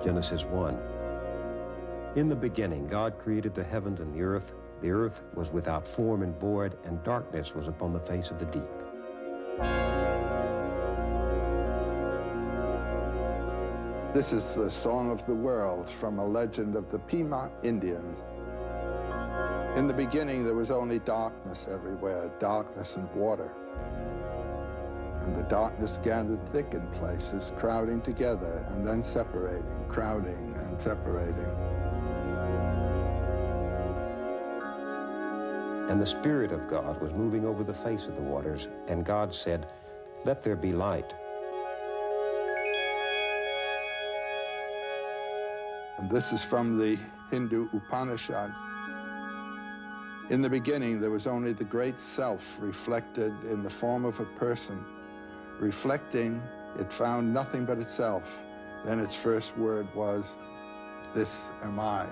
Genesis 1. In the beginning, God created the heavens and the earth. The earth was without form and void, and darkness was upon the face of the deep. This is the song of the world from a legend of the Pima Indians. In the beginning, there was only darkness everywhere, darkness and water. And the darkness gathered thick in places, crowding together and then separating, crowding and separating. And the Spirit of God was moving over the face of the waters, and God said, "Let there be light." And this is from the Hindu Upanishads. In the beginning, there was only the great self reflected in the form of a person. Reflecting, it found nothing but itself. Then its first word was, "This am I."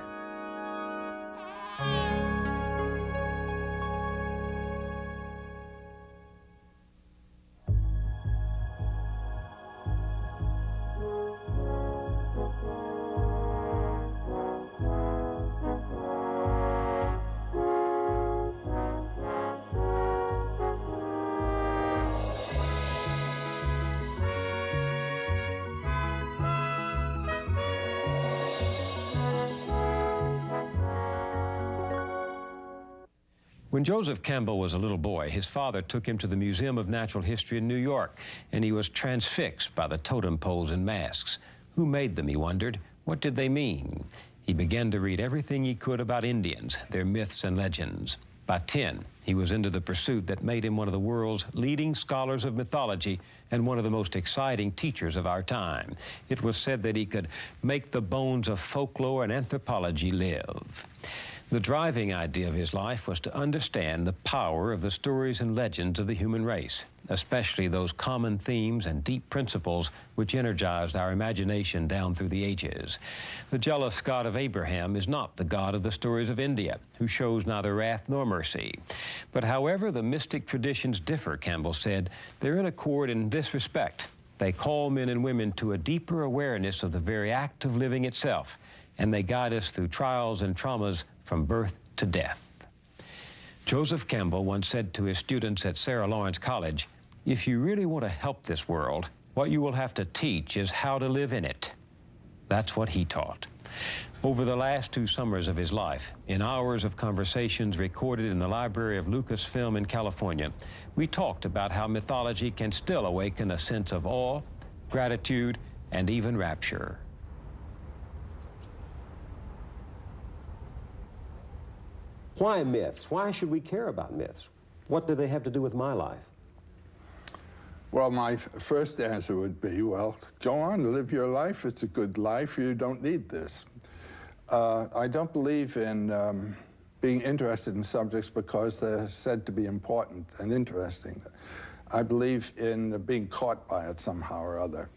When Joseph Campbell was a little boy, his father took him to the Museum of Natural History in New York, and he was transfixed by the totem poles and masks. Who made them, he wondered? What did they mean? He began to read everything he could about Indians, their myths and legends. By 10, he was into the pursuit that made him one of the world's leading scholars of mythology and one of the most exciting teachers of our time. It was said that he could make the bones of folklore and anthropology live. The driving idea of his life was to understand the power of the stories and legends of the human race, especially those common themes and deep principles which energized our imagination down through the ages. The jealous God of Abraham is not the God of the stories of India, who shows neither wrath nor mercy. But however the mystic traditions differ, Campbell said, they're in accord in this respect. They call men and women to a deeper awareness of the very act of living itself, and they guide us through trials and traumas from birth to death. Joseph Campbell once said to his students at Sarah Lawrence College, "If you really want to help this world, what you will have to teach is how to live in it." That's what he taught. Over the last 2 summers of his life, in hours of conversations recorded in the library of Lucasfilm in California, we talked about how mythology can still awaken a sense of awe, gratitude, and even rapture. Why myths? Why should we care about myths? What do they have to do with my life? Well, my first answer would be, well, go on, live your life. It's a good life. You don't need this. I don't believe in being interested in subjects because they're said to be important and interesting. I believe in being caught by it somehow or other.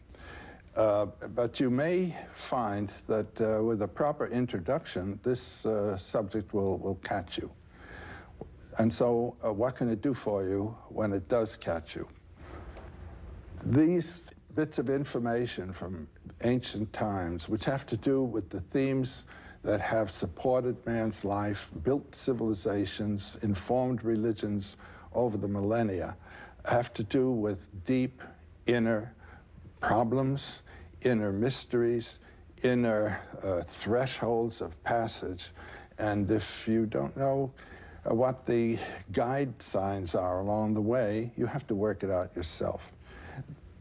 But you may find that with a proper introduction, this subject will catch you. And so what can it do for you when it does catch you? These bits of information from ancient times, which have to do with the themes that have supported man's life, built civilizations, informed religions over the millennia, have to do with deep inner problems, inner mysteries, inner thresholds of passage. And if you don't know what the guide signs are along the way, you have to work it out yourself.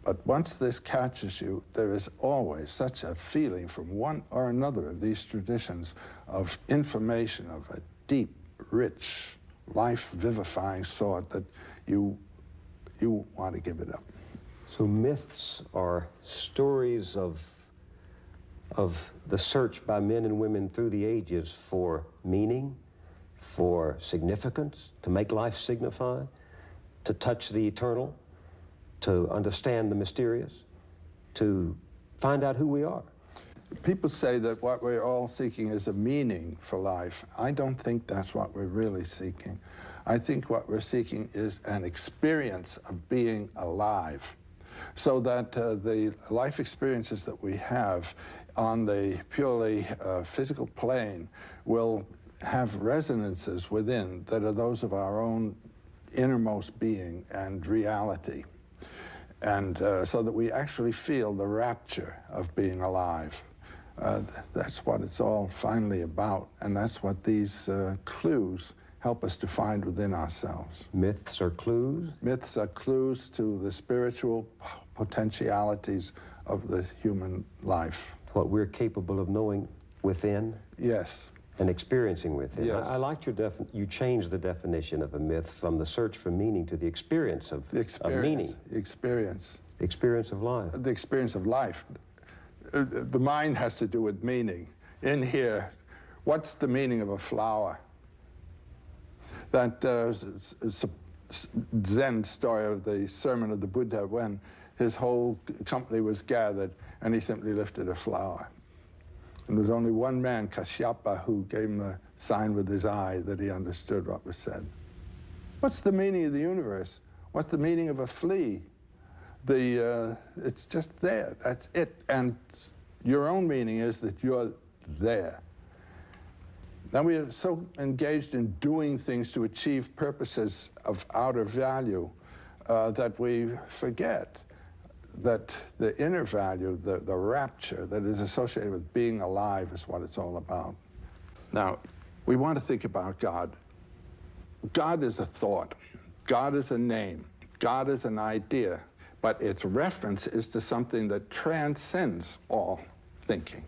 But once this catches you, there is always such a feeling from one or another of these traditions of information of a deep, rich, life-vivifying sort that you want to give it up. So myths are stories of the search by men and women through the ages for meaning, for significance, to make life signify, to touch the eternal, to understand the mysterious, to find out who we are. People say that what we're all seeking is a meaning for life. I don't think that's what we're really seeking. I think what we're seeking is an experience of being alive, so that the life experiences that we have on the purely physical plane will have resonances within that are those of our own innermost being and reality. And so that we actually feel the rapture of being alive. That's what it's all finally about, and that's what these clues help us to find within ourselves. Myths are clues? Myths are clues to the spiritual potentialities of the human life. What we're capable of knowing within? Yes. And experiencing within. Yes. I liked you changed the definition of a myth from the search for meaning to the experience of meaning. The experience. The experience of life. The experience of life. The mind has to do with meaning. In here, what's the meaning of a flower? That Zen story of the sermon of the Buddha when his whole company was gathered and he simply lifted a flower. And there was only one man, Kashyapa, who gave him a sign with his eye that he understood what was said. What's the meaning of the universe? What's the meaning of a flea? It's just there, that's it. And your own meaning is that you're there. Now we are so engaged in doing things to achieve purposes of outer value that we forget that the inner value, the rapture that is associated with being alive is what it's all about. Now, we want to think about God. God is a thought. God is a name. God is an idea. But its reference is to something that transcends all thinking.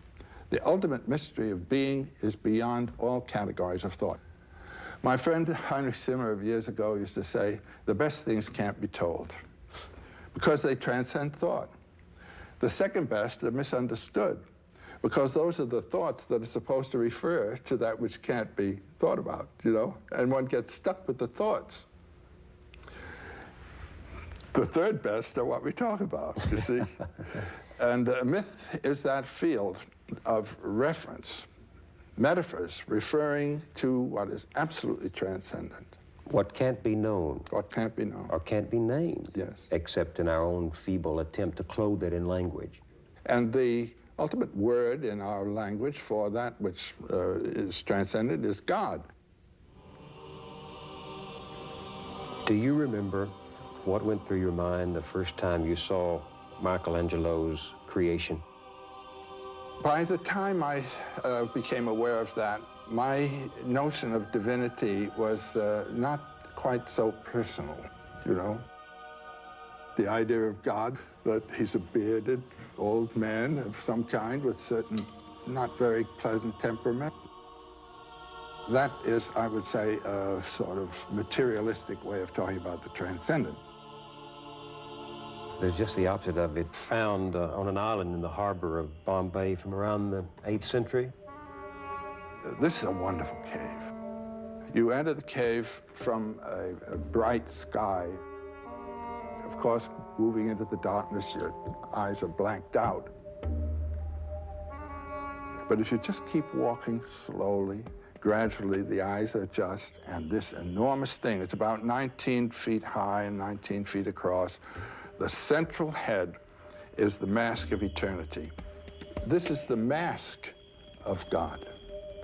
The ultimate mystery of being is beyond all categories of thought. My friend Heinrich Zimmer of years ago used to say, the best things can't be told because they transcend thought. The second best are misunderstood because those are the thoughts that are supposed to refer to that which can't be thought about, you know? And one gets stuck with the thoughts. The third best are what we talk about, you see? And a myth is that field of reference, metaphors referring to what is absolutely transcendent. What can't be known. What can't be known. Or can't be named. Yes. Except in our own feeble attempt to clothe it in language. And the ultimate word in our language for that which is transcendent is God. Do you remember what went through your mind the first time you saw Michelangelo's creation? By the time I became aware of that, my notion of divinity was not quite so personal, you know? The idea of God, that he's a bearded old man of some kind with certain not very pleasant temperament. That is, I would say, a sort of materialistic way of talking about the transcendent. There's just the opposite of it, found on an island in the harbor of Bombay from around the 8th century. This is a wonderful cave. You enter the cave from a bright sky. Of course, moving into the darkness, your eyes are blanked out. But if you just keep walking slowly, gradually the eyes adjust, and this enormous thing, it's about 19 feet high and 19 feet across. The central head is the mask of eternity. This is the mask of God.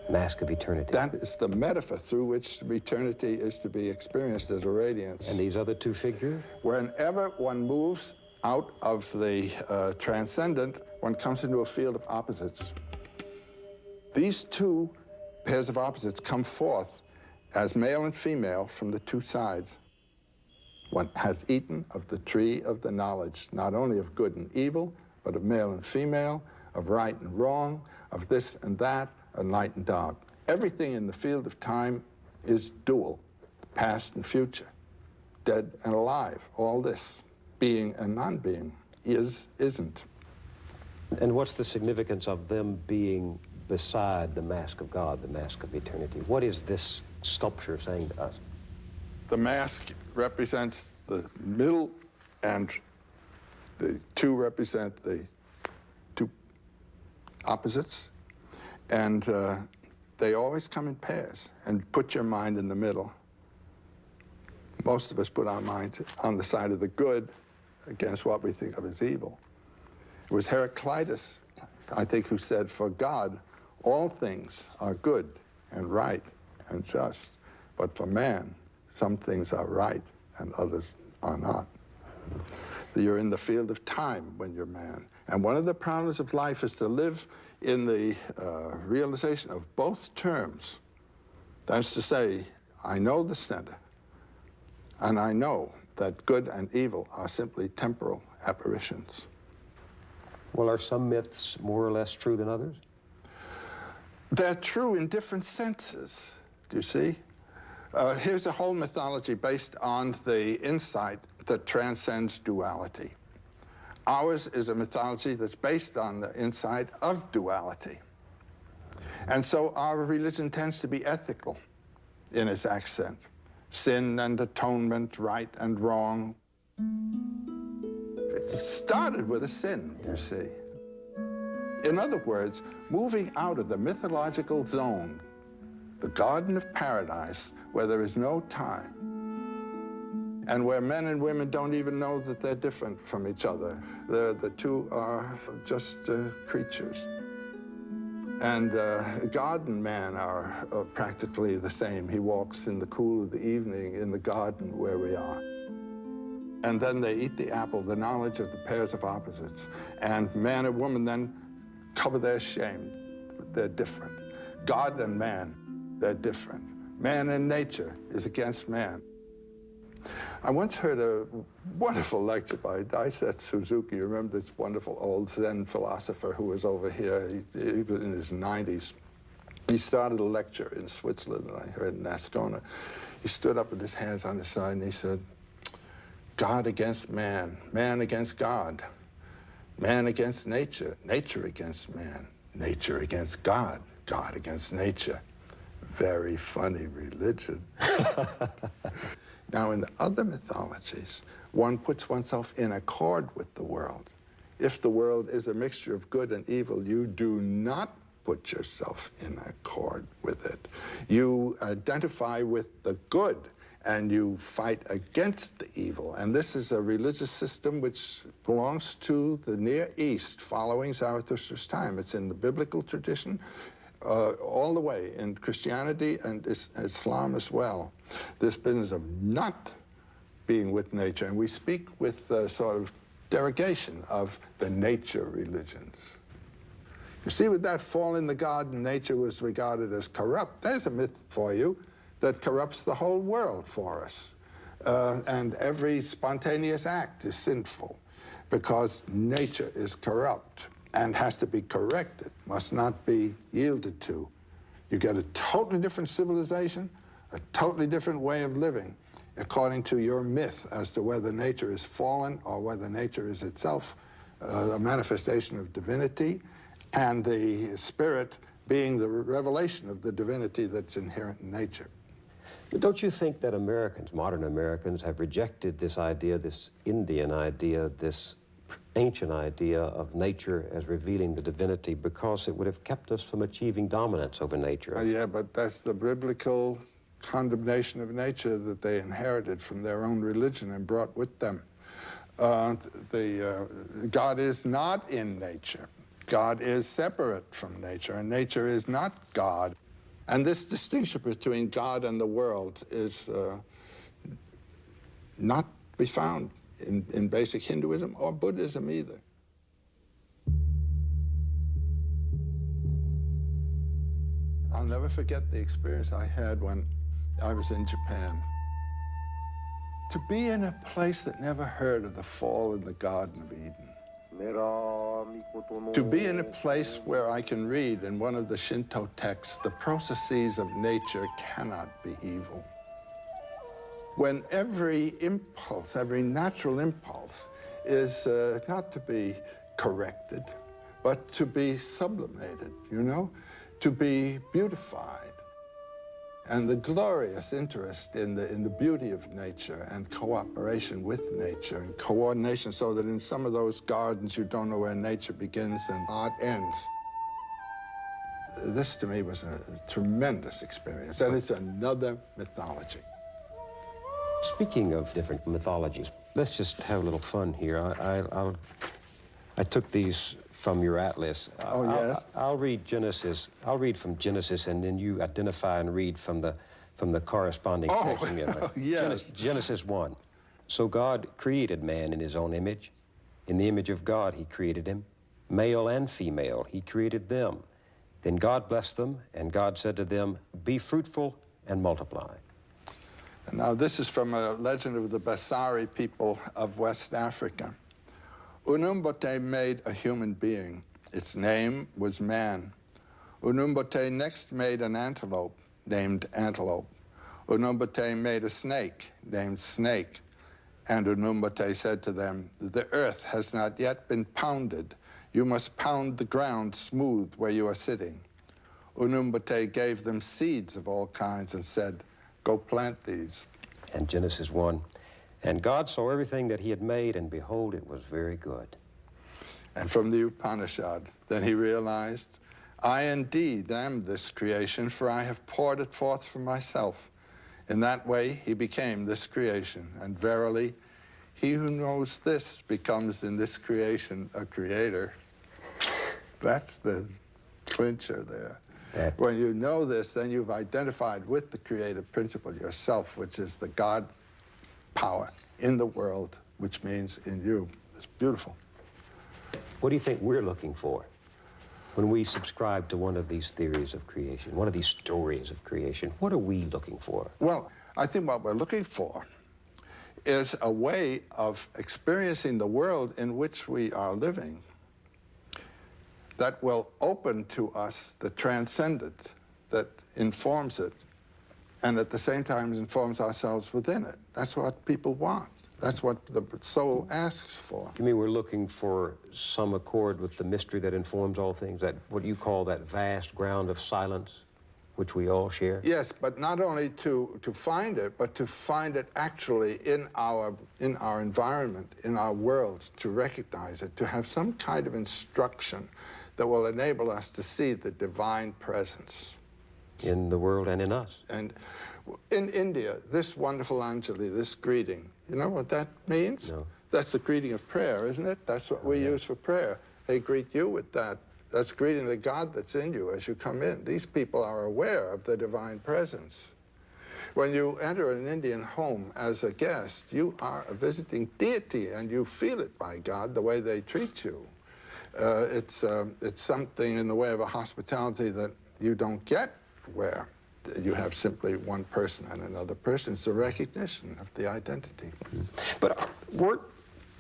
Mask of eternity. That is the metaphor through which eternity is to be experienced as a radiance. And these other two figures? Whenever one moves out of the transcendent, one comes into a field of opposites. These two pairs of opposites come forth as male and female from the two sides. One has eaten of the tree of the knowledge, not only of good and evil, but of male and female, of right and wrong, of this and that, of light and dark. Everything in the field of time is dual, past and future, dead and alive. All this, being and non-being, is, isn't. And what's the significance of them being beside the mask of God, the mask of eternity? What is this sculpture saying to us? The mask represents the middle, and the two represent the two opposites. And they always come in pairs. And put your mind in the middle. Most of us put our minds on the side of the good against what we think of as evil. It was Heraclitus I think, who said, "For God, all things are good and right and just, but for man, some things are right and others are not." You're in the field of time when you're man. And one of the problems of life is to live in the realization of both terms. That's to say, I know the center, and I know that good and evil are simply temporal apparitions. Well, are some myths more or less true than others? They're true in different senses, do you see? Here's a whole mythology based on the insight that transcends duality. Ours is a mythology that's based on the insight of duality. And so our religion tends to be ethical in its accent. Sin and atonement, right and wrong. It started with a sin, you see. In other words, moving out of the mythological zone, the Garden of Paradise, where there is no time, and where men and women don't even know that they're different from each other. The two are just creatures. And God and man are practically the same. He walks in the cool of the evening in the garden where we are. And then they eat the apple, the knowledge of the pairs of opposites. And man and woman then cover their shame. They're different. God and man, they're different. Man in nature is against man. I once heard a wonderful lecture by Daisetsu Suzuki. You remember this wonderful old Zen philosopher who was over here? He was in his 90s. He started a lecture in Switzerland that I heard in Ascona. He stood up with his hands on his side and he said, "God against man, man against God, man against nature, nature against man, nature against God, God against nature. Very funny religion." Now, in the other mythologies, one puts oneself in accord with the world. If the world is a mixture of good and evil, you do not put yourself in accord with it. You identify with the good, and you fight against the evil. And this is a religious system which belongs to the Near East, following Zarathustra's time. It's in the biblical tradition, all the way in Christianity and Islam as well. This business of not being with nature, and we speak with sort of derogation of the nature religions. You see, with that fall in the garden, nature was regarded as corrupt. There's a myth for you that corrupts the whole world for us. And every spontaneous act is sinful because nature is corrupt and has to be corrected, must not be yielded to. You get a totally different civilization, a totally different way of living, according to your myth as to whether nature is fallen or whether nature is itself a manifestation of divinity, and the spirit being the revelation of the divinity that's inherent in nature. But don't you think that Americans, modern Americans, have rejected this idea, this Indian idea, this ancient idea of nature as revealing the divinity, because it would have kept us from achieving dominance over nature? Yeah, but that's the biblical condemnation of nature that they inherited from their own religion and brought with them. God is not in nature. God is separate from nature, and nature is not God. And this distinction between God and the world is not to be found in basic Hinduism or Buddhism either. I'll never forget the experience I had when I was in Japan. To be in a place that never heard of the fall in the Garden of Eden. To be in a place where I can read in one of the Shinto texts, the processes of nature cannot be evil. When every impulse, every natural impulse is not to be corrected, but to be sublimated, you know, to be beautified. And the glorious interest in the beauty of nature and cooperation with nature and coordination, so that in some of those gardens you don't know where nature begins and art ends. This to me was a tremendous experience, and it's another mythology. Speaking of different mythologies, let's just have a little fun here. I took these from your atlas. Oh, yes? I'll read Genesis. I'll read from Genesis, and then you identify and read from the corresponding text. Yes. Genesis 1. So God created man in his own image. In the image of God he created him. Male and female he created them. Then God blessed them, and God said to them, be fruitful and multiply. And now this is from a legend of the Basari people of West Africa. Unumbote made a human being. Its name was man. Unumbote next made an antelope, named antelope. Unumbote made a snake, named snake. And Unumbote said to them, the earth has not yet been pounded. You must pound the ground smooth where you are sitting. Unumbote gave them seeds of all kinds and said, go plant these. And Genesis 1. And God saw everything that he had made, and behold, it was very good. And from the Upanishad, then he realized, I indeed am this creation, for I have poured it forth from myself. In that way, he became this creation. And verily, he who knows this becomes in this creation a creator. That's the clincher there. Yeah. When you know this, then you've identified with the creative principle yourself, which is the God power in the world, which means in you. It's beautiful. What do you think we're looking for when we subscribe to one of these theories of creation, one of these stories of creation? What are we looking for? Well, I think what we're looking for is a way of experiencing the world in which we are living that will open to us the transcendent, that informs it, and at the same time informs ourselves within it. That's what people want. That's what the soul asks for. You mean we're looking for some accord with the mystery that informs all things, that what you call that vast ground of silence, which we all share? Yes, but not only to find it, but to find it actually in our environment, in our world, to recognize it, to have some kind of instruction that will enable us to see the divine presence. In the world and in us. And in India, this wonderful Anjali, this greeting, you know what that means? No. That's the greeting of prayer, isn't it? That's what we use for prayer. They greet you with that. That's greeting the God that's in you as you come in. These people are aware of the divine presence. When you enter an Indian home as a guest, you are a visiting deity, and you feel it by God, the way they treat you. It's something in the way of a hospitality that you don't get where you have simply one person and another person. It's a recognition of the identity. But weren't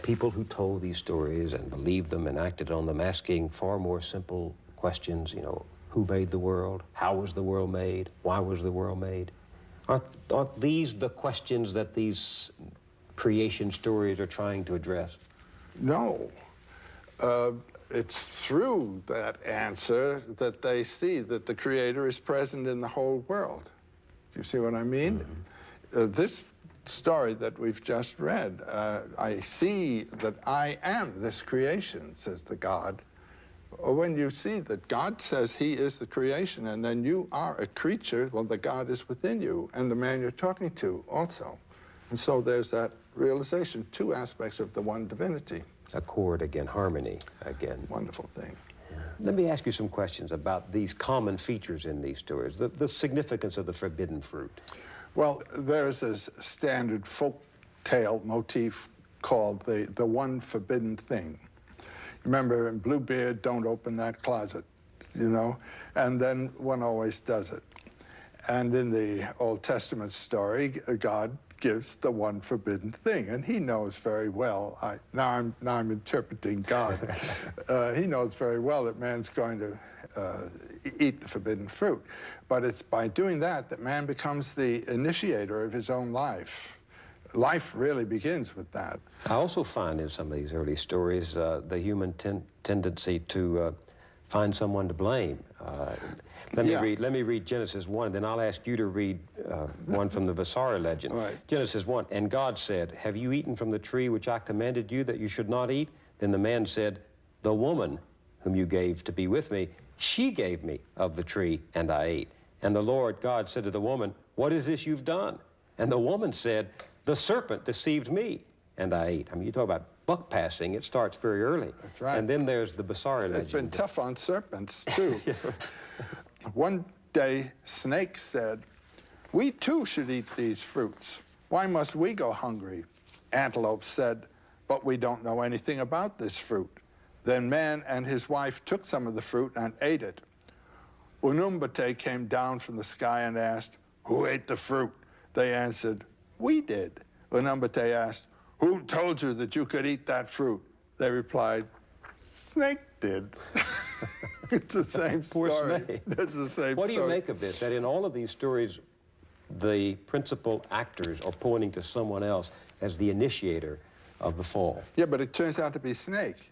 people who told these stories and believed them and acted on them asking far more simple questions, you know, who made the world? How was the world made? Why was the world made? Aren't these the questions that these creation stories are trying to address? No. It's through that answer that they see that the Creator is present in the whole world. Do you see what I mean? Mm-hmm. This story that we've just read, I see that I am this creation, says the God. Or when you see that God says he is the creation, and then you are a creature, well, the God is within you, and the man you're talking to also. And so there's that realization, two aspects of the one divinity. Accord again, harmony again. Wonderful thing. Yeah. Let me ask you some questions about these common features in these stories, the significance of the forbidden fruit. Well, there's this standard folk tale motif called the one forbidden thing. Remember in Bluebeard, don't open that closet, you know? And then one always does it. And in the Old Testament story, God gives the one forbidden thing, and he knows very well. Now I'm interpreting God. He knows very well that man's going to eat the forbidden fruit, but it's by doing that that man becomes the initiator of his own life. Life really begins with that. I also find in some of these early stories the human tendency to find someone to blame. Let me read Genesis 1, then I'll ask you to read one from the Basari legend. Right. Genesis 1, and God said, have you eaten from the tree which I commanded you that you should not eat? Then the man said, the woman whom you gave to be with me, she gave me of the tree, and I ate. And the Lord God said to the woman, what is this you've done? And the woman said, the serpent deceived me, and I ate. I mean, you talk about buck passing, it starts very early. That's right. And then there's the Basari legend. It's been tough on serpents, too. One day, Snake said, "We too should eat these fruits. Why must we go hungry?" Antelope said, "But we don't know anything about this fruit." Then man and his wife took some of the fruit and ate it. Unumbate came down from the sky and asked, "Who ate the fruit?" They answered, "We did." Unumbate asked, "Who told you that you could eat that fruit?" They replied, "Snake did." It's the same Poor story. Snake. It's the same What do you story. make of this, that in all of these stories, the principal actors are pointing to someone else as the initiator of the fall? Yeah, but it turns out to be Snake.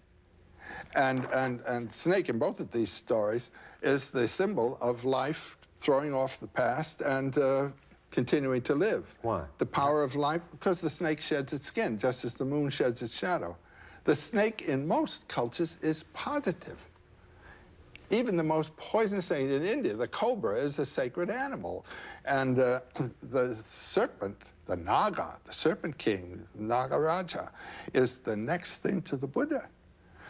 And Snake in both of these stories is the symbol of life throwing off the past and continuing to live. Why? The power of life, because the snake sheds its skin, just as the moon sheds its shadow. The snake in most cultures is positive. Even the most poisonous thing in India, the cobra, is a sacred animal. And the serpent, the Naga, the serpent king, Nagaraja, is the next thing to the Buddha.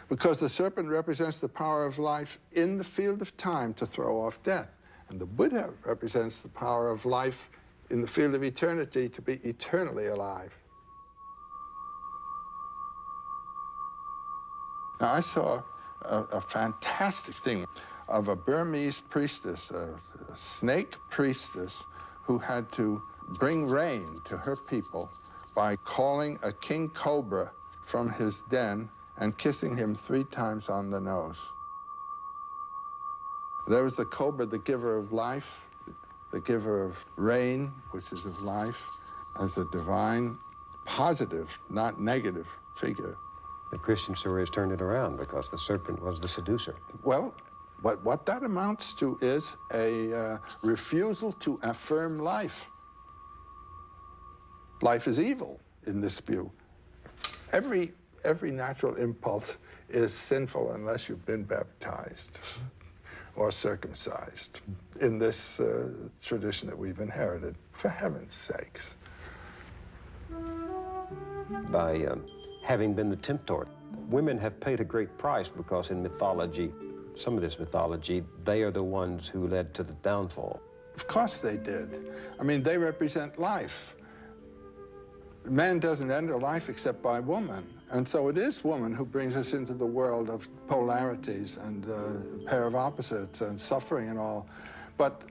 Because the serpent represents the power of life in the field of time to throw off death. And the Buddha represents the power of life in the field of eternity to be eternally alive. Now, I saw a fantastic thing of a Burmese priestess, a snake priestess, who had to bring rain to her people by calling a king cobra from his den and kissing him 3 times on the nose. There was the cobra, the giver of life, the giver of rain, which is of life, as a divine, positive, not negative figure. The Christian story has turned it around because the serpent was the seducer. Well, what that amounts to is a refusal to affirm life. Life is evil in this view. Every natural impulse is sinful unless you've been baptized or circumcised in this tradition that we've inherited, for heaven's sakes. By having been the tempter, women have paid a great price because in mythology, some of this mythology, they are the ones who led to the downfall. Of course they did. I mean, they represent life. Man doesn't enter life except by woman. And so it is woman who brings us into the world of polarities and a pair of opposites and suffering and all. But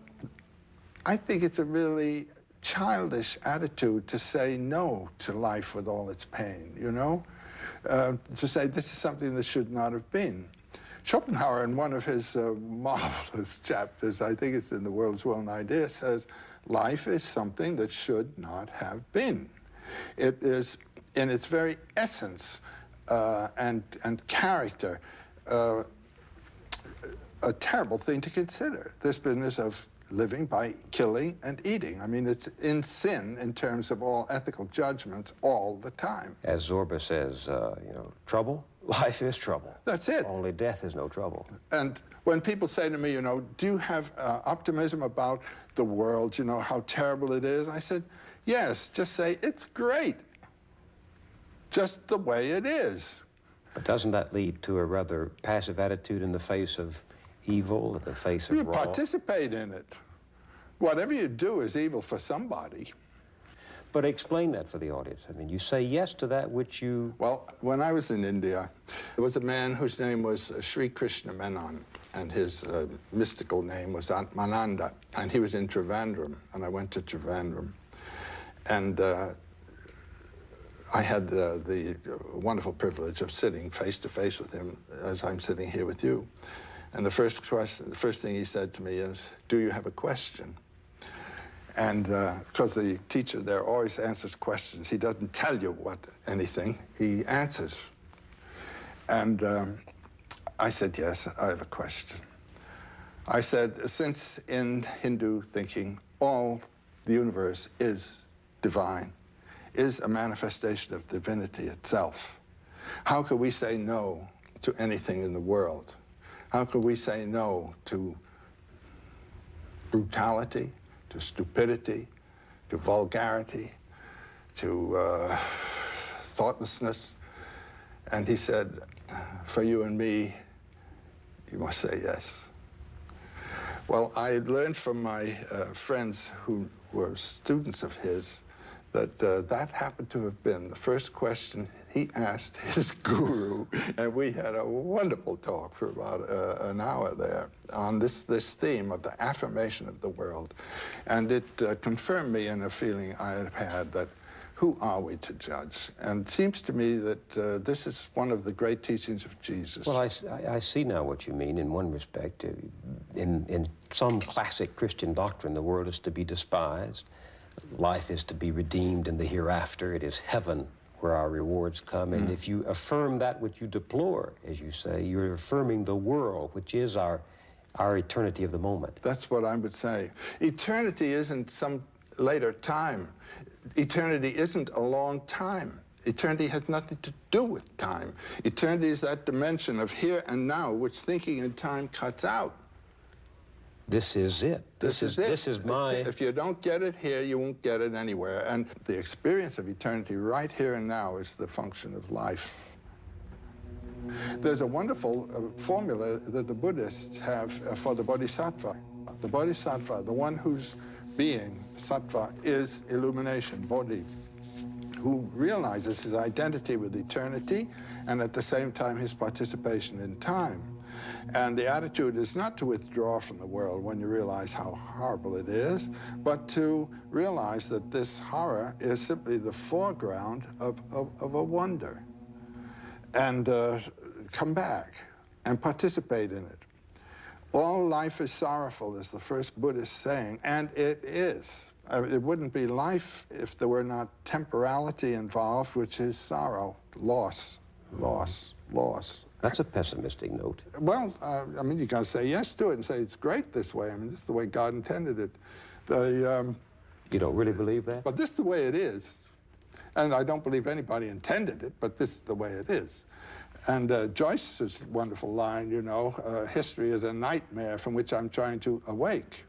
I think it's a really childish attitude to say no to life with all its pain, you know? To say this is something that should not have been. Schopenhauer, in one of his marvelous chapters, I think it's in The World's Will and Idea, says, life is something that should not have been. It is, in its very essence and character, a terrible thing to consider. This business of living by killing and eating. I mean, it's in sin in terms of all ethical judgments all the time. As Zorba says, you know, trouble? Life is trouble. That's it. Only death is no trouble. And when people say to me, you know, do you have optimism about the world, you know, how terrible it is? I said, yes, just say it's great. Just the way it is. But doesn't that lead to a rather passive attitude in the face of evil, in the face of You wrong? participate in it. Whatever you do is evil for somebody. But explain that for the audience. I mean, you say yes to that which you... Well, when I was in India, there was a man whose name was Sri Krishna Menon, and his mystical name was Atmananda, and he was in Trivandrum, and I went to Trivandrum. And I had the wonderful privilege of sitting face to face with him as I'm sitting here with you. And the first thing he said to me is, "Do you have a question?" And because the teacher there always answers questions, he doesn't tell you anything, he answers. And I said, yes, I have a question. I said, since in Hindu thinking, all the universe is divine, is a manifestation of divinity itself, how could we say no to anything in the world? How could we say no to brutality, to stupidity, to vulgarity, to thoughtlessness? And he said, for you and me, you must say yes. Well, I learned from my friends who were students of his that that happened to have been the first question he asked his guru, and we had a wonderful talk for about an hour there on this theme of the affirmation of the world. And it confirmed me in a feeling I had had that who are we to judge? And it seems to me that this is one of the great teachings of Jesus. Well, I see now what you mean in one respect. In some classic Christian doctrine, the world is to be despised. Life is to be redeemed in the hereafter. It is heaven where our rewards come. And if you affirm that which you deplore, as you say, you're affirming the world, which is our eternity of the moment. That's what I would say. Eternity isn't some later time. Eternity isn't a long time. Eternity has nothing to do with time. Eternity is that dimension of here and now, which thinking in time cuts out. This is it. This is it. This is my... If you don't get it here, you won't get it anywhere. And the experience of eternity right here and now is the function of life. There's a wonderful formula that the Buddhists have for the bodhisattva. The bodhisattva, the one whose being, sattva, is illumination, bodhi, who realizes his identity with eternity and at the same time his participation in time. And the attitude is not to withdraw from the world when you realize how horrible it is, but to realize that this horror is simply the foreground of a wonder. And come back and participate in it. All life is sorrowful, is the first Buddhist saying, and it is. It wouldn't be life if there were not temporality involved, which is sorrow, loss, loss, loss. That's a pessimistic note. Well, I mean, you gotta say yes to it and say it's great this way. I mean, this is the way God intended it. You don't really believe that? But this is the way it is. And I don't believe anybody intended it, but this is the way it is. And Joyce's wonderful line, you know, history is a nightmare from which I'm trying to awake.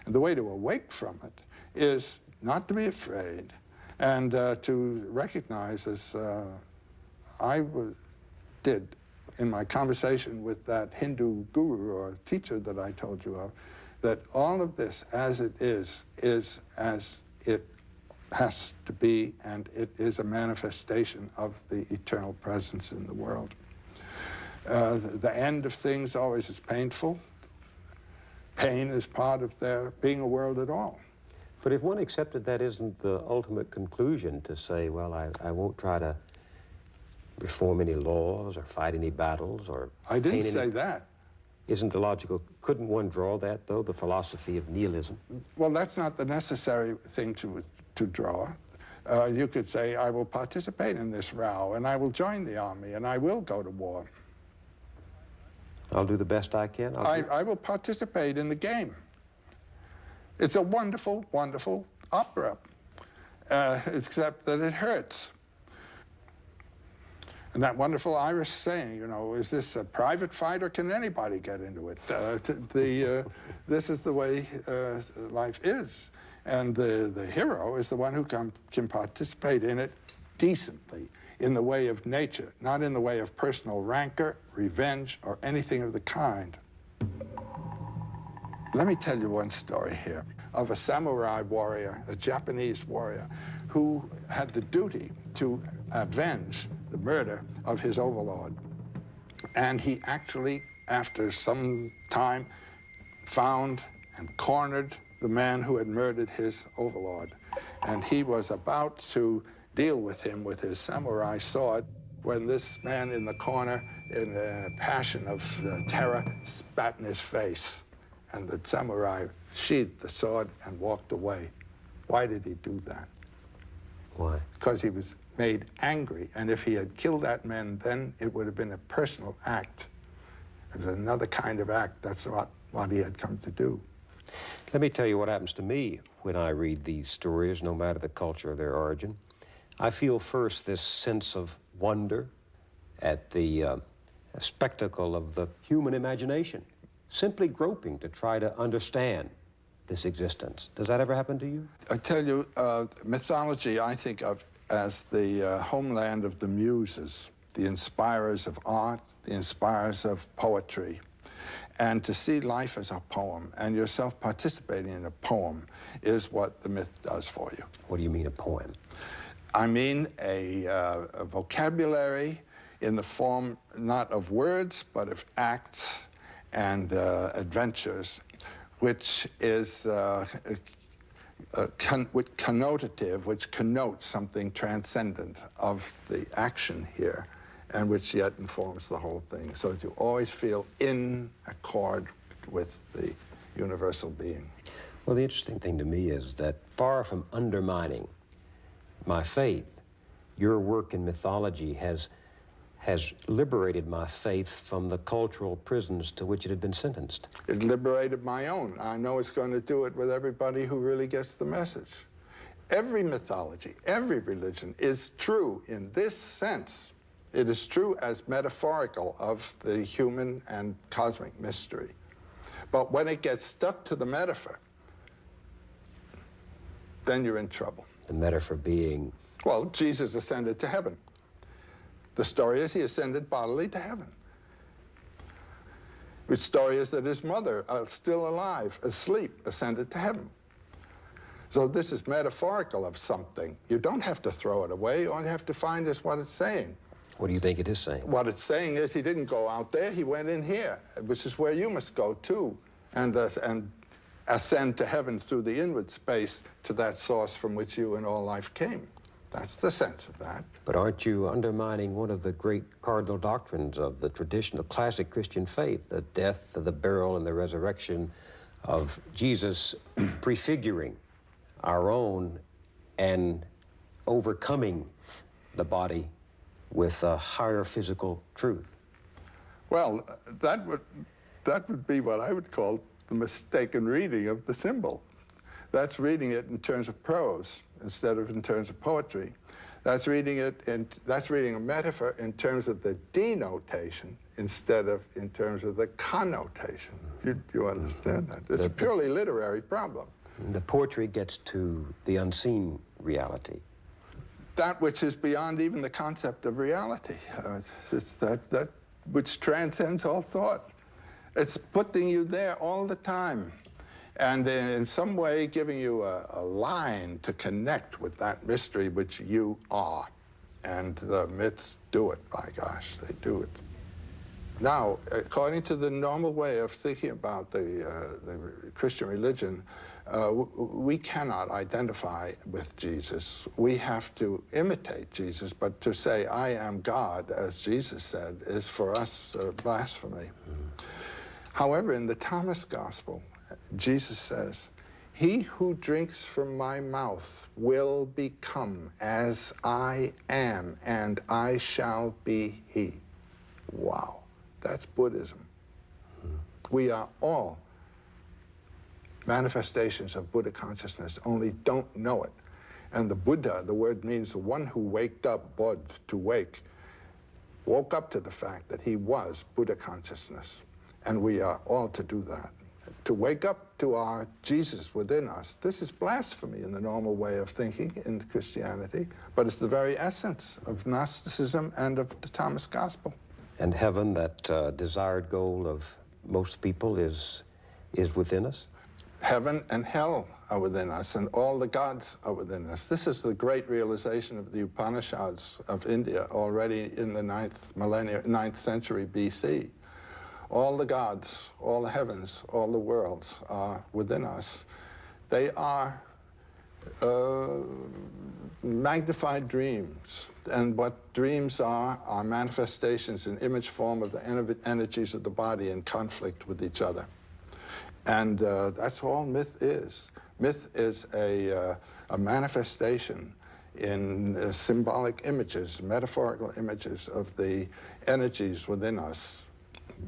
And the way to awake from it is not to be afraid and to recognize, as I did in my conversation with that Hindu guru or teacher that I told you of, that all of this as it is as it has to be, and it is a manifestation of the eternal presence in the world. The end of things always is painful. Pain is part of there being a world at all. But if one accepted that isn't the ultimate conclusion, to say, well, I won't try to reform any laws or fight any battles or... I didn't say that. Isn't the logical... Couldn't one draw that, though, the philosophy of nihilism? Well, that's not the necessary thing to draw. You could say, I will participate in this row, and I will join the army, and I will go to war. I'll do the best I can. I will participate in the game. It's a wonderful, wonderful opera, except that it hurts. And that wonderful Irish saying, you know, is this a private fight or can anybody get into it? This is the way life is. And the hero is the one who can participate in it decently, in the way of nature, not in the way of personal rancor, revenge, or anything of the kind. Let me tell you one story here of a samurai warrior, a Japanese warrior, who had the duty to avenge the murder of his overlord. And he actually, after some time, found and cornered the man who had murdered his overlord. And he was about to deal with him with his samurai sword when this man in the corner, in a passion of terror, spat in his face. And the samurai sheathed the sword and walked away. Why did he do that? Why? Because he was made angry, and if he had killed that man then, it would have been a personal act. It was another kind of act. That's what he had come to do. Let me tell you what happens to me when I read these stories, no matter the culture of their origin. I feel first this sense of wonder at the spectacle of the human imagination, simply groping to try to understand this existence. Does that ever happen to you? I tell you, mythology I think of as the homeland of the muses. the inspirers of art, the inspirers of poetry. And to see life as a poem and yourself participating in a poem is what the myth does for you. What do you mean, a poem? I mean a vocabulary in the form not of words, but of acts and adventures, which is connotative, which connotes something transcendent of the action here, and which yet informs the whole thing, so that you always feel in accord with the universal being. Well, the interesting thing to me is that far from undermining my faith, your work in mythology has liberated my faith from the cultural prisons to which it had been sentenced. It liberated my own. I know it's going to do it with everybody who really gets the message. Every mythology, every religion is true in this sense. It is true as metaphorical of the human and cosmic mystery. But when it gets stuck to the metaphor, then you're in trouble. The metaphor being? Well, Jesus ascended to heaven. The story is he ascended bodily to heaven. The story is that his mother, still alive, asleep, ascended to heaven. So this is metaphorical of something. You don't have to throw it away. All you have to find is what it's saying. What do you think it is saying? What it's saying is he didn't go out there, he went in here, which is where you must go too, and ascend to heaven through the inward space to that source from which you and all life came. That's the sense of that. But aren't you undermining one of the great cardinal doctrines of the traditional classic Christian faith, the death, the burial, and the resurrection of Jesus prefiguring our own and overcoming the body with a higher physical truth? Well, that would be what I would call the mistaken reading of the symbol. That's reading it in terms of prose instead of in terms of poetry. That's reading a metaphor in terms of the denotation instead of in terms of the connotation. You understand that? It's a purely literary problem. The poetry gets to the unseen reality. That which is beyond even the concept of reality. It's that which transcends all thought. It's putting you there all the time, and in some way giving you a line to connect with that mystery which you are. And the myths do it, by gosh, they do it. Now, according to the normal way of thinking about the Christian religion, we cannot identify with Jesus. We have to imitate Jesus, but to say, I am God, as Jesus said, is for us blasphemy. However, in the Thomas Gospel, Jesus says, he who drinks from my mouth will become as I am, and I shall be he. Wow, that's Buddhism. We are all manifestations of Buddha consciousness, only don't know it. And the Buddha, the word means the one who waked up, bod, to wake, woke up to the fact that he was Buddha consciousness. And we are all to do that. To wake up to our Jesus within us. This is blasphemy in the normal way of thinking in Christianity, but it's the very essence of Gnosticism and of the Thomas Gospel. And heaven, that desired goal of most people, is within us? Heaven and hell are within us, and all the gods are within us. This is the great realization of the Upanishads of India already in the 9th century BC. All the gods, all the heavens, all the worlds are within us. They are magnified dreams. And what dreams are manifestations in image form of the energies of the body in conflict with each other. And that's all myth is. Myth is a manifestation in symbolic images, metaphorical images of the energies within us,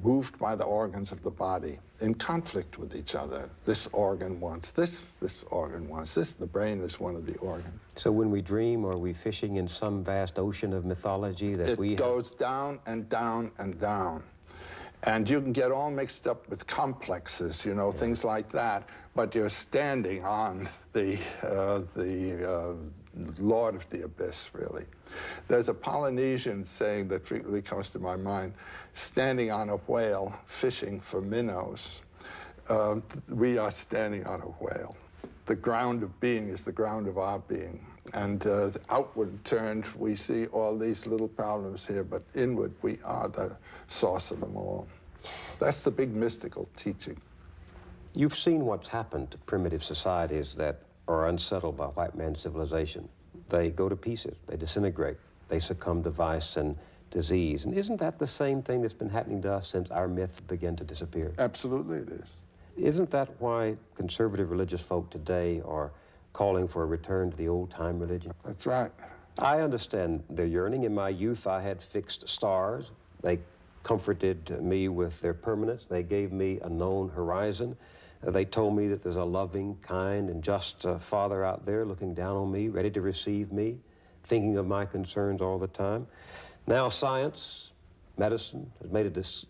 moved by the organs of the body, in conflict with each other. This organ wants this organ wants this. The brain is one of the organs. So when we dream, are we fishing in some vast ocean of mythology that it goes down and down and down. And you can get all mixed up with complexes, you know, things like that, but you're standing on the Lord of the Abyss, really. There's a Polynesian saying that frequently comes to my mind, standing on a whale, fishing for minnows. We are standing on a whale. The ground of being is the ground of our being. And outward turned, we see all these little problems here, but inward, we are the source of them all. That's the big mystical teaching. You've seen what's happened to primitive societies that are unsettled by white man's civilization. They go to pieces, they disintegrate, they succumb to vice and disease. And isn't that the same thing that's been happening to us since our myths began to disappear? Absolutely it is. Isn't that why conservative religious folk today are calling for a return to the old-time religion? That's right. I understand their yearning. In my youth, I had fixed stars. They comforted me with their permanence. They gave me a known horizon. They told me that there's a loving, kind, and just Father out there looking down on me, ready to receive me, thinking of my concerns all the time. Now science, medicine, has made it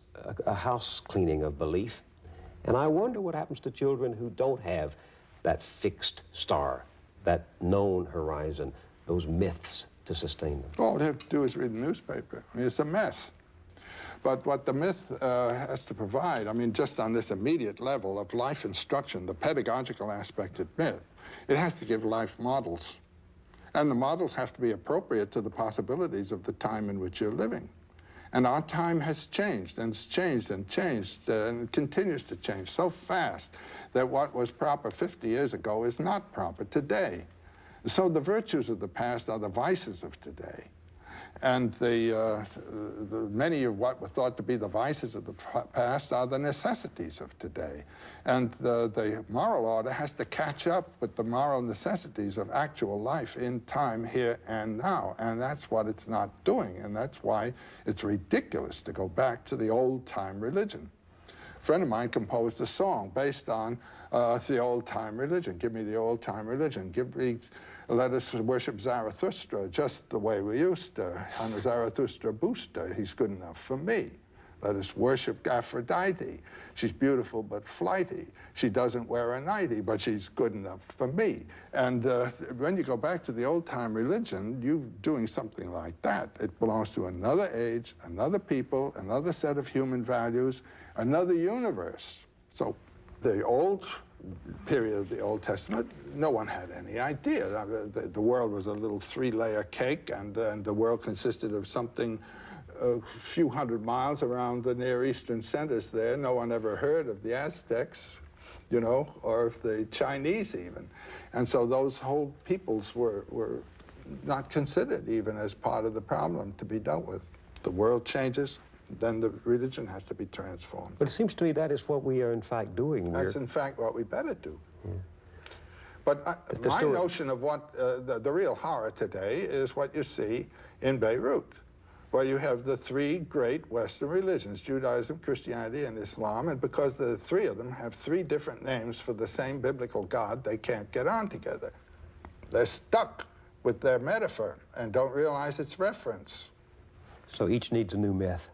a house cleaning of belief. And I wonder what happens to children who don't have that fixed star, that known horizon, those myths to sustain them. All they have to do is read the newspaper. I mean, it's a mess. But what the myth has to provide, I mean, just on this immediate level of life instruction, the pedagogical aspect of myth, it has to give life models. And the models have to be appropriate to the possibilities of the time in which you're living. And our time has changed, and it's changed and changed, and it continues to change so fast that what was proper 50 years ago is not proper today. So the virtues of the past are the vices of today. And many of what were thought to be the vices of the past are the necessities of today. And the moral order has to catch up with the moral necessities of actual life in time, here and now. And that's what it's not doing. And that's why it's ridiculous to go back to the old-time religion. A friend of mine composed a song based on the old-time religion. Give me the old-time religion. Let us worship Zarathustra just the way we used to. On a Zarathustra booster, he's good enough for me. Let us worship Aphrodite. She's beautiful but flighty. She doesn't wear a nightie, but she's good enough for me. And when you go back to the old-time religion, you're doing something like that. It belongs to another age, another people, another set of human values, another universe. So the old period of the Old Testament, no one had any idea. The world was a little three-layer cake, and the world consisted of something a few hundred miles around the Near Eastern centers there. No one ever heard of the Aztecs, you know, or of the Chinese even. And so those whole peoples were not considered even as part of the problem to be dealt with. The world changes, then the religion has to be transformed. But it seems to me that is what we are in fact doing. That's in fact what we better do. But my notion of what the real horror today is what you see in Beirut, where you have the three great Western religions, Judaism, Christianity, and Islam, and because the three of them have three different names for the same biblical God, they can't get on together. They're stuck with their metaphor and don't realize its reference. So each needs a new myth.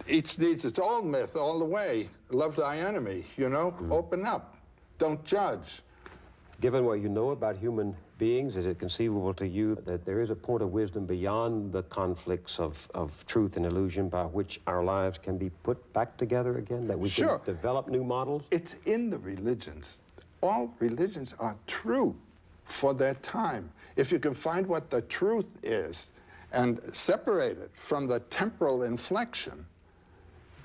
Each needs its own myth all the way. Love thy enemy, you know? Open up. Don't judge. Given what you know about human beings, is it conceivable to you that there is a point of wisdom beyond the conflicts of truth and illusion by which our lives can be put back together again, that we can develop new models? It's in the religions. All religions are true for their time. If you can find what the truth is and separate it from the temporal inflection,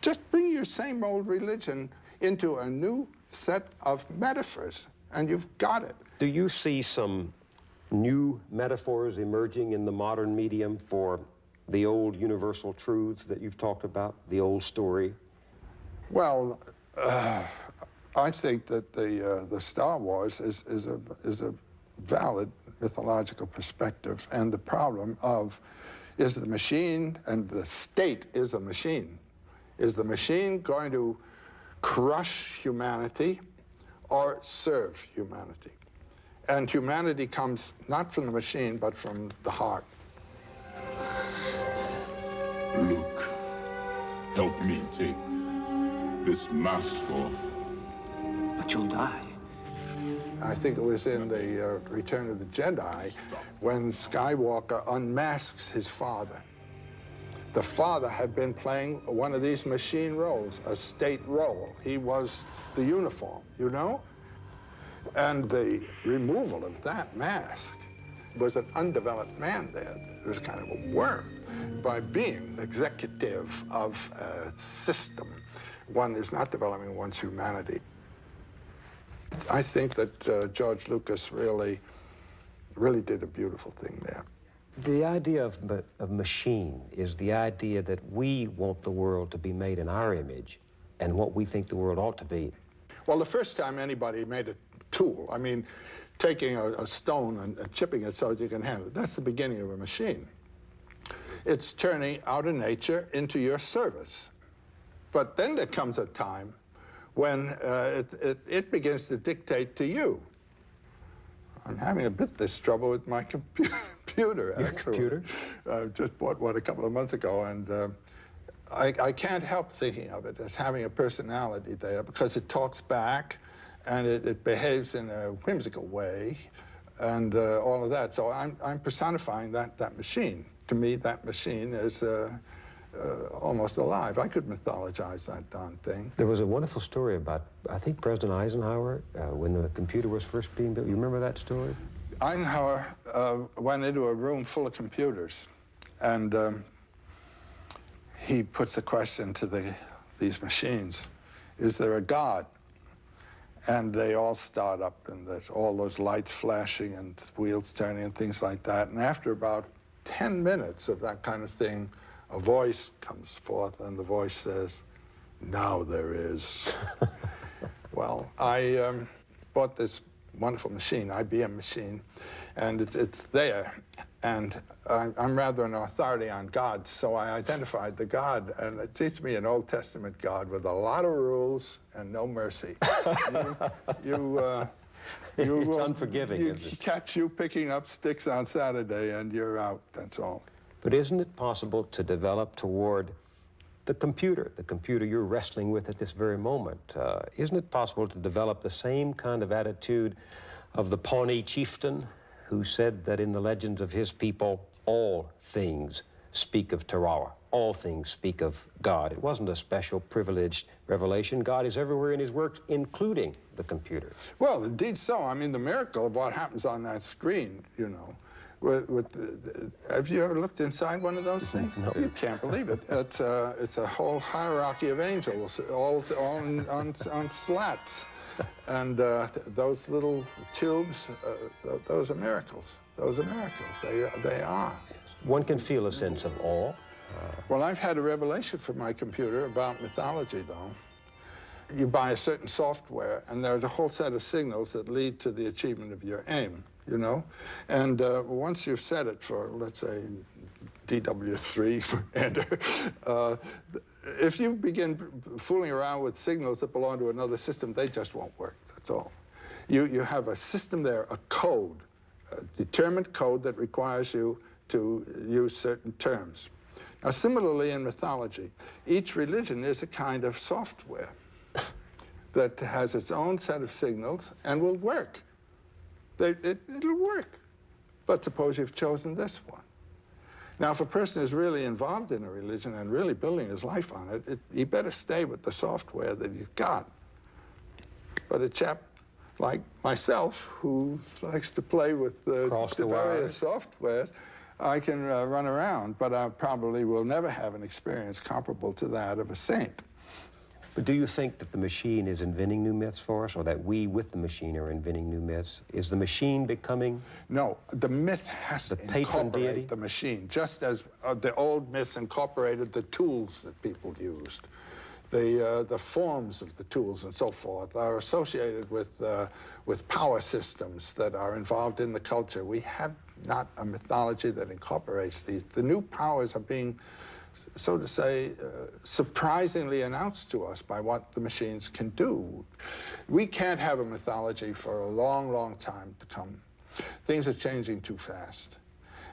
just bring your same old religion into a new set of metaphors, and you've got it. Do you see some new metaphors emerging in the modern medium for the old universal truths that you've talked about, the old story? Well, I think that the Star Wars is a valid mythological perspective, and the problem of is the machine, and the state is the machine. Is the machine going to crush humanity or serve humanity? And humanity comes not from the machine, but from the heart. Luke, help me take this mask off. But you'll die. I think it was in the Return of the Jedi, when Skywalker unmasks his father. The father had been playing one of these machine roles, a state role. He was the uniform, you know? And the removal of that mask was an undeveloped man there. It was kind of a worm. By being executive of a system, one is not developing one's humanity. I think that George Lucas really did a beautiful thing there. The idea of machine is the idea that we want the world to be made in our image and what we think the world ought to be. Well, the first time anybody made a tool, I mean, taking a stone and chipping it so that you can handle it, that's the beginning of a machine. It's turning out of nature into your service. But then there comes a time when it begins to dictate to you. I'm having a bit this trouble with my computer, actually. Your computer? I just bought one a couple of months ago, and I can't help thinking of it as having a personality there, because it talks back, and it behaves in a whimsical way, and all of that. So I'm personifying that machine. To me, that machine is almost alive. I could mythologize that darn thing. There was a wonderful story about, I think, President Eisenhower, when the computer was first being built. You remember that story? Eisenhower went into a room full of computers, and he puts the question to these machines, is there a God? And they all start up, and there's all those lights flashing and wheels turning and things like that. And after about 10 minutes of that kind of thing, a voice comes forth, and the voice says, now there is. Well, I bought this wonderful machine, IBM machine, and it's there. And I'm rather an authority on God, so I identified the God, and it seems to me an Old Testament God with a lot of rules and no mercy. It's unforgiving. You catch you picking up sticks on Saturday, and you're out, that's all. But isn't it possible to develop toward the computer you're wrestling with at this very moment? Isn't it possible to develop the same kind of attitude of the Pawnee chieftain who said that in the legends of his people, all things speak of Tarawa, all things speak of God? It wasn't a special privileged revelation. God is everywhere in his works, including the computer. Well, indeed so. I mean, the miracle of what happens on that screen, you know, have you ever looked inside one of those things? No. You can't believe it. It's a whole hierarchy of angels, all on slats. And those little tubes, those are miracles. Those are miracles. They are. One can feel a sense of awe. Well, I've had a revelation from my computer about mythology, though. You buy a certain software, and there's a whole set of signals that lead to the achievement of your aim, you know? And once you've set it for, let's say, DW3, enter, if you begin fooling around with signals that belong to another system, they just won't work, that's all. You have a system there, a code, a determined code that requires you to use certain terms. Now, similarly in mythology, each religion is a kind of software that has its own set of signals and will work. It'll work. But suppose you've chosen this one. Now, if a person is really involved in a religion and really building his life on it, he better stay with the software that he's got. But a chap like myself, who likes to play with the various softwares, I can run around, but I probably will never have an experience comparable to that of a saint. But do you think that the machine is inventing new myths for us, or that we with the machine are inventing new myths? Is the machine becoming... No, the myth has to incorporate the machine, just as the old myths incorporated the tools that people used. The forms of the tools and so forth are associated with power systems that are involved in the culture. We have not a mythology that incorporates these. The new powers are being, so to say, surprisingly announced to us by what the machines can do. We can't have a mythology for a long, long time to come. Things are changing too fast.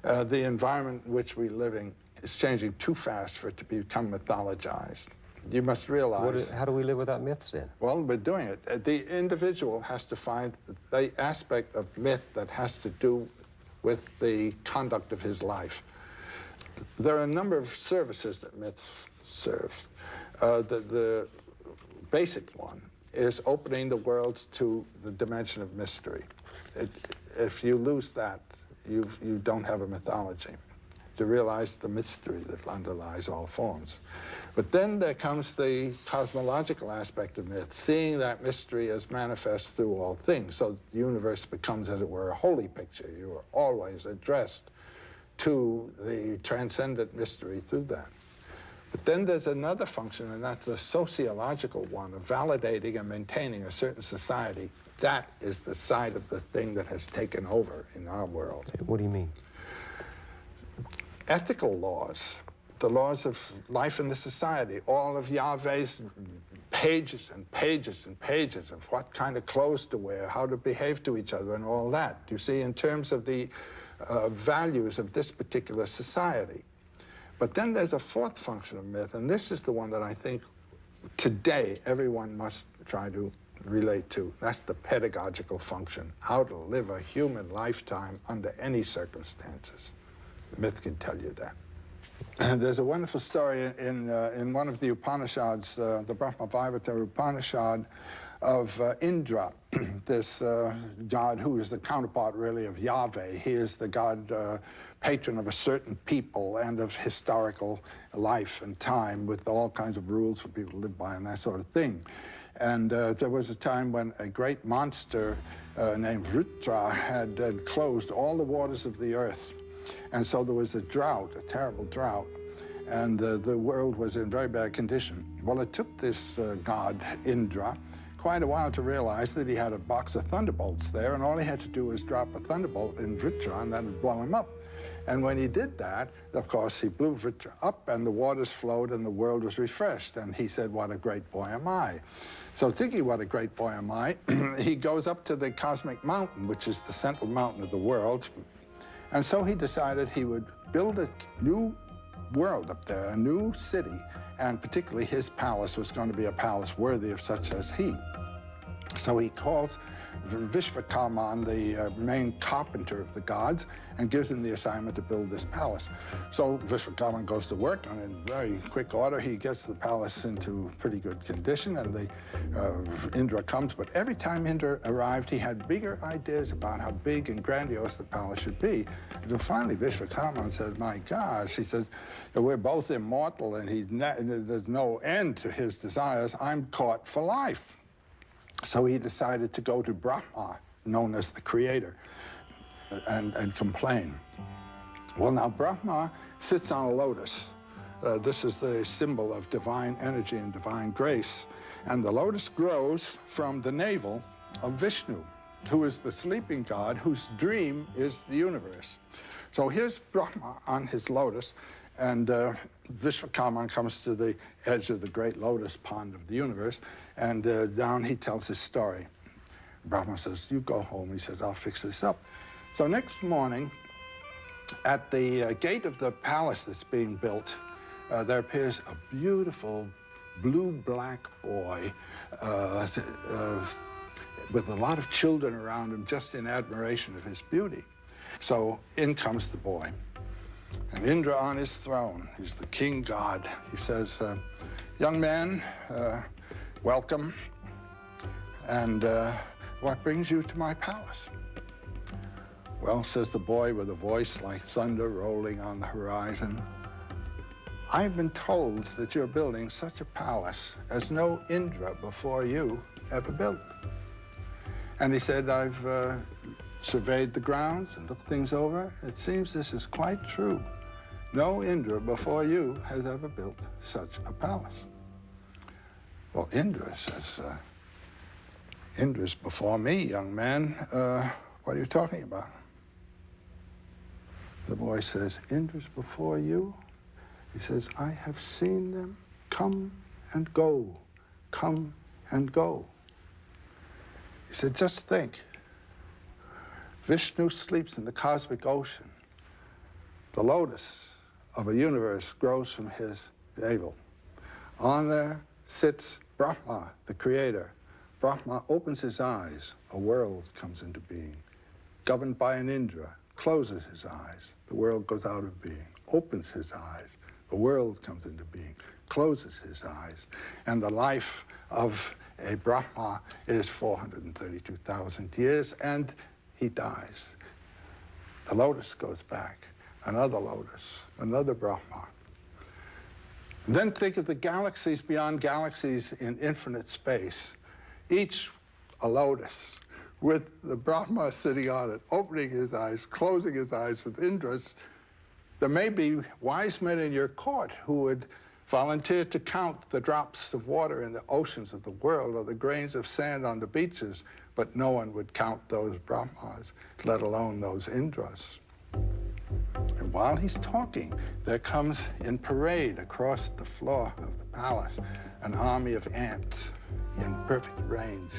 The environment in which we're living is changing too fast for it to become mythologized. You must realize... How do we live without myths then? Well, we're doing it. The individual has to find the aspect of myth that has to do with the conduct of his life. There are a number of services that myths serve. The basic one is opening the world to the dimension of mystery. If you lose that, you don't have a mythology, to realize the mystery that underlies all forms. But then there comes the cosmological aspect of myth, seeing that mystery as manifest through all things. So the universe becomes, as it were, a holy picture. You are always addressed to the transcendent mystery through that. But then there's another function, and that's the sociological one of validating and maintaining a certain society. That is the side of the thing that has taken over in our world. What do you mean? Ethical laws, the laws of life in the society, all of Yahweh's pages and pages and pages of what kind of clothes to wear, how to behave to each other, and all that. You see, in terms of the values of this particular society. But then there's a fourth function of myth, and this is the one that I think today everyone must try to relate to. That's the pedagogical function, how to live a human lifetime under any circumstances. Myth can tell you that. And there's a wonderful story in one of the Upanishads, the Brahma Vaivarta Upanishad, of Indra, this god who is the counterpart, really, of Yahweh. He is the god patron of a certain people and of historical life and time, with all kinds of rules for people to live by and that sort of thing. And there was a time when a great monster named Vritra had closed all the waters of the earth. And so there was a drought, a terrible drought, and the world was in very bad condition. Well, it took this god, Indra, quite a while to realize that he had a box of thunderbolts there, and all he had to do was drop a thunderbolt in Vritra, and that would blow him up. And when he did that, of course, he blew Vritra up, and the waters flowed, and the world was refreshed. And he said, what a great boy am I. So thinking, what a great boy am I, he goes up to the cosmic mountain, which is the central mountain of the world. And so he decided he would build a new world up there, a new city, and particularly his palace was going to be a palace worthy of such as he. So he calls Vishvakarman, the main carpenter of the gods, and gives him the assignment to build this palace. So Vishvakarman goes to work, and in very quick order, he gets the palace into pretty good condition, and Indra comes. But every time Indra arrived, he had bigger ideas about how big and grandiose the palace should be. Until finally, Vishvakarman said, my gosh, he said, we're both immortal, and there's no end to his desires. I'm caught for life. So he decided to go to Brahma, known as the creator, and complain. Well, now Brahma sits on a lotus. This is the symbol of divine energy and divine grace. And the lotus grows from the navel of Vishnu, who is the sleeping god whose dream is the universe. So here's Brahma on his lotus, and Vishvakarman comes to the edge of the great lotus pond of the universe, and down he tells his story. Brahma says, you go home. He says, I'll fix this up. So next morning, at the gate of the palace that's being built, there appears a beautiful blue-black boy with a lot of children around him, just in admiration of his beauty. So in comes the boy. And Indra on his throne, he's the king god. He says, young man, welcome. And what brings you to my palace? Well, says the boy with a voice like thunder rolling on the horizon, I've been told that you're building such a palace as no Indra before you ever built. And he said, I've surveyed the grounds and looked things over. It seems this is quite true. No Indra before you has ever built such a palace. Well, Indra says, Indra's before me, young man. What are you talking about? The boy says, Indra's before you? He says, I have seen them come and go, come and go. He said, just think. Vishnu sleeps in the cosmic ocean. The lotus of a universe grows from his navel. On there sits Brahma, the creator. Brahma opens his eyes, a world comes into being. Governed by an Indra, closes his eyes, the world goes out of being. Opens his eyes, the world comes into being. Closes his eyes, and the life of a Brahma is 432,000 years, and he dies. The lotus goes back, another lotus, another Brahma. And then think of the galaxies beyond galaxies in infinite space, each a lotus, with the Brahma sitting on it, opening his eyes, closing his eyes with Indras. There may be wise men in your court who would volunteer to count the drops of water in the oceans of the world or the grains of sand on the beaches, but no one would count those Brahmas, let alone those Indras. And while he's talking, there comes in parade across the floor of the palace an army of ants in perfect range.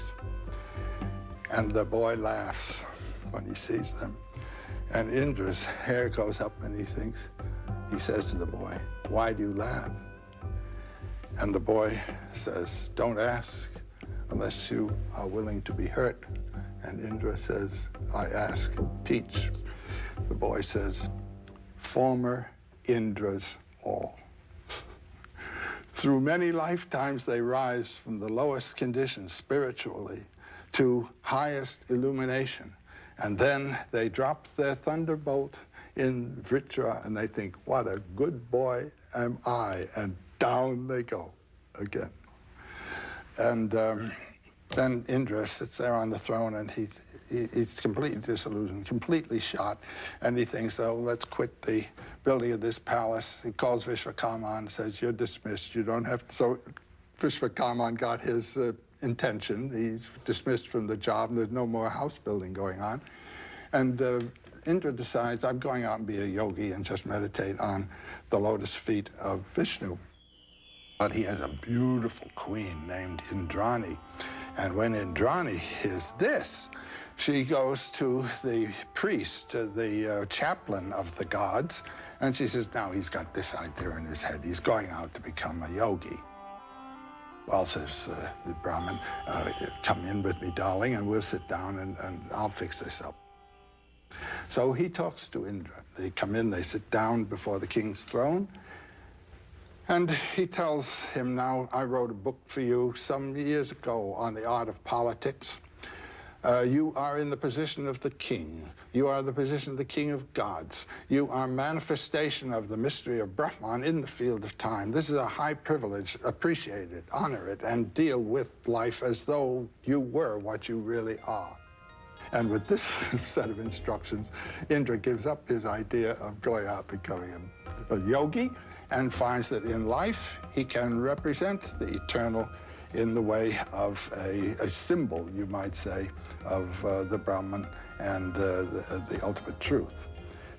And the boy laughs when he sees them. And Indra's hair goes up and he says to the boy, "Why do you laugh?" And the boy says, "Don't ask unless you are willing to be hurt." And Indra says, "I ask, teach." The boy says, "Former Indras all." Through many lifetimes they rise from the lowest conditions spiritually to highest illumination. And then they drop their thunderbolt in Vritra and they think, "What a good boy am I," and down they go again. And then Indra sits there on the throne and he's completely disillusioned, completely shot, and he thinks, "Oh, let's quit the building of this palace." He calls Vishvakarma and says, "You're dismissed, you don't have to." So Vishvakarma got his intention. He's dismissed from the job, and there's no more house building going on. And Indra decides, "I'm going out and be a yogi and just meditate on the lotus feet of Vishnu." But he has a beautiful queen named Indrani. And when Indrani hears this, she goes to the priest, the chaplain of the gods, and she says, "Now he's got this idea in his head. He's going out to become a yogi." "Well," says the Brahmin, "come in with me, darling, and we'll sit down and I'll fix this up." So he talks to Indra. They come in, they sit down before the king's throne, and he tells him, "Now, I wrote a book for you some years ago on the art of politics. You are in the position of the king. You are the position of the king of gods. You are manifestation of the mystery of Brahman in the field of time. This is a high privilege. Appreciate it, honor it, and deal with life as though you were what you really are." And with this set of instructions, Indra gives up his idea of going out becoming a yogi and finds that in life he can represent the eternal in the way of a symbol, you might say, of the Brahman and the ultimate truth.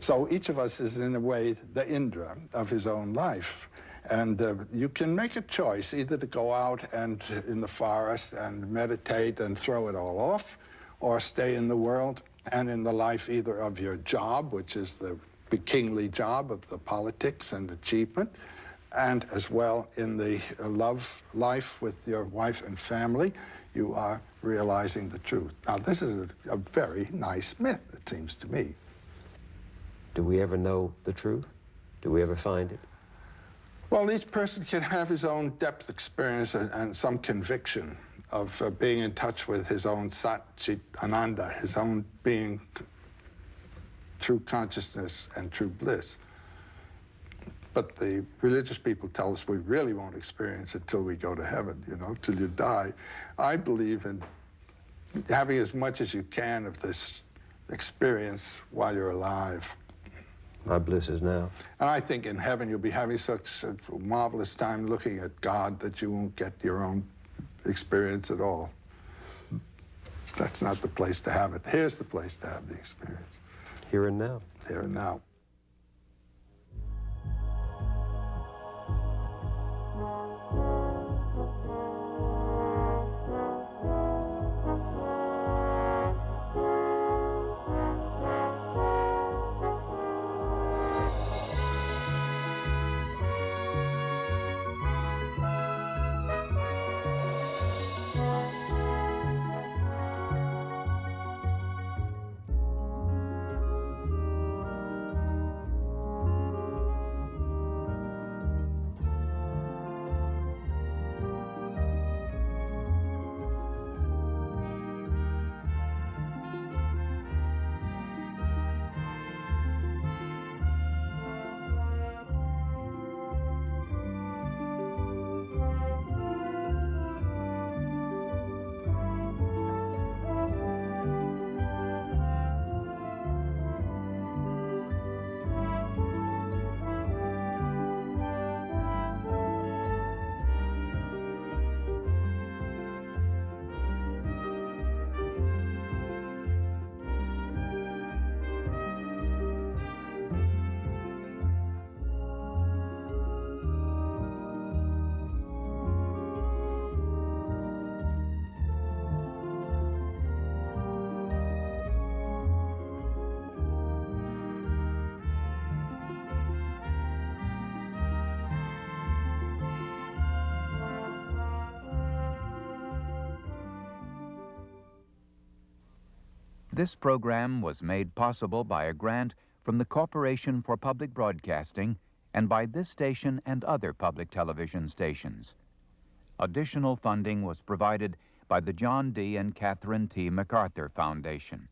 So each of us is, in a way, the Indra of his own life. And you can make a choice either to go out and in the forest and meditate and throw it all off, or stay in the world and in the life either of your job, which is the kingly job of the politics and achievement, and as well in the love life with your wife and family, you are realizing the truth. Now, this is a very nice myth, it seems to me. Do we ever know the truth? Do we ever find it? Well, each person can have his own depth experience and some conviction of being in touch with his own Sat Chit Ananda, his own being, true consciousness and true bliss. But the religious people tell us we really won't experience it till we go to heaven, you know, till you die. I believe in having as much as you can of this experience while you're alive. My bliss is now. And I think in heaven you'll be having such a marvelous time looking at God that you won't get your own experience at all. That's not the place to have it. Here's the place to have the experience. Here and now. Here and now. This program was made possible by a grant from the Corporation for Public Broadcasting and by this station and other public television stations. Additional funding was provided by the John D. and Catherine T. MacArthur Foundation.